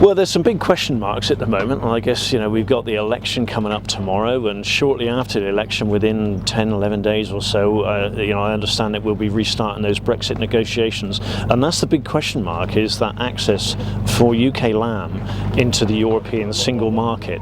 Well, there's some big question marks at the moment. I guess, we've got the election coming up tomorrow, and shortly after the election, within 10, 11 days or so, I understand that we'll be restarting those Brexit negotiations. And that's the big question mark, is that access for UK lamb into the European single market.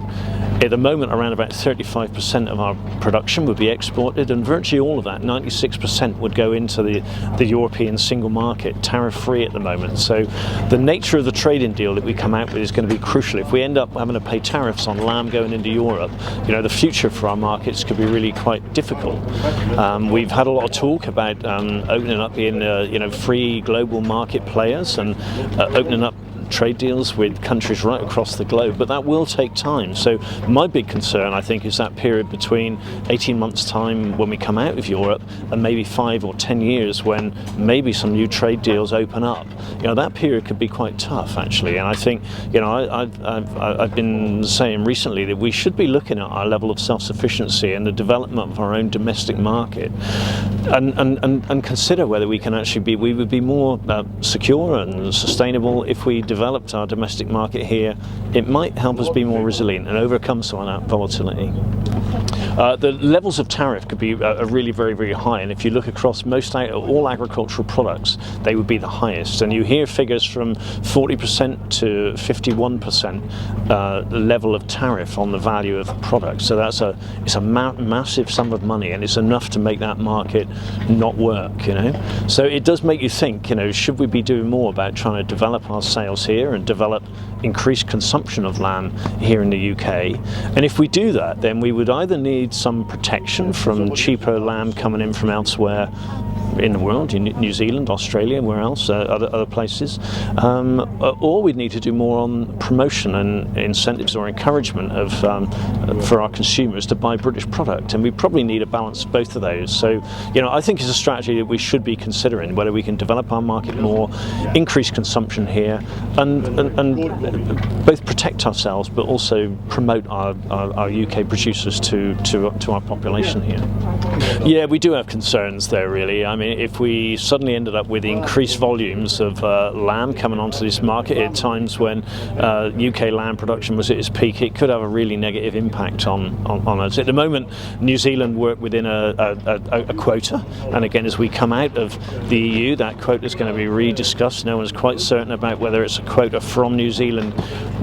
At the moment, around about 35% of our production would be exported, and virtually all of that, 96%, would go into the European single market, tariff-free at the moment. So the nature of the trading deal that we come out with is going to be crucial. If we end up having to pay tariffs on lamb going into Europe, the future for our markets could be really quite difficult. We've had a lot of talk about opening up in free global market players and opening up trade deals with countries right across the globe, but that will take time. So my big concern, I think, is that period between 18 months' time when we come out of Europe and maybe 5 or 10 years when maybe some new trade deals open up. That period could be quite tough, actually. And I think, I've been saying recently that we should be looking at our level of self-sufficiency and the development of our own domestic market, and consider whether we would be more secure and sustainable if we developed our domestic market here. It might help us be more resilient and overcome some of that volatility. The levels of tariff could be really very, very high, and if you look across all agricultural products, they would be the highest. And you hear figures from 40% to 51% level of tariff on the value of a product. So it's a massive sum of money, and it's enough to make that market not work. So it does make you think. Should we be doing more about trying to develop our sales here and develop increased consumption of lamb here in the UK? And if we do that, then we would either need some protection from cheaper lamb coming in from elsewhere in the world, in New Zealand, Australia, where else, other places, or we'd need to do more on promotion and incentives or encouragement for our consumers to buy British product, and we probably need a balance of both of those. So, I think it's a strategy that we should be considering, whether we can develop our market more, increase consumption here, and both protect ourselves, but also promote our UK producers to our population here. Yeah, we do have concerns there, really. I mean, if we suddenly ended up with increased volumes of lamb coming onto this market at times when UK lamb production was at its peak, it could have a really negative impact on us. At the moment, New Zealand work within a quota, and again, as we come out of the EU, that quota is going to be rediscussed. No one's quite certain about whether it's a quota from New Zealand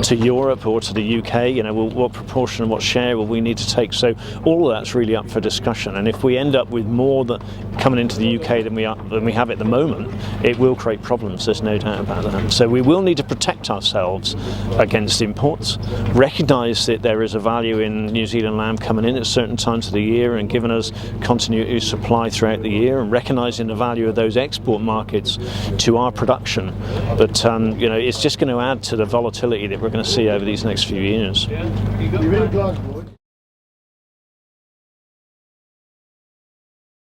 to Europe or to the UK. What proportion and what share will we need to take? So all of that's really up for discussion. And if we end up with more that coming into the UK than we have at the moment, it will create problems. There's no doubt about that. So we will need to protect ourselves against imports, recognise that there is a value in New Zealand lamb coming in at certain times of the year and giving us continuity of supply throughout the year, and recognising the value of those export markets to our production. But it's just going to add to the volatility that we're going to see over these next few years.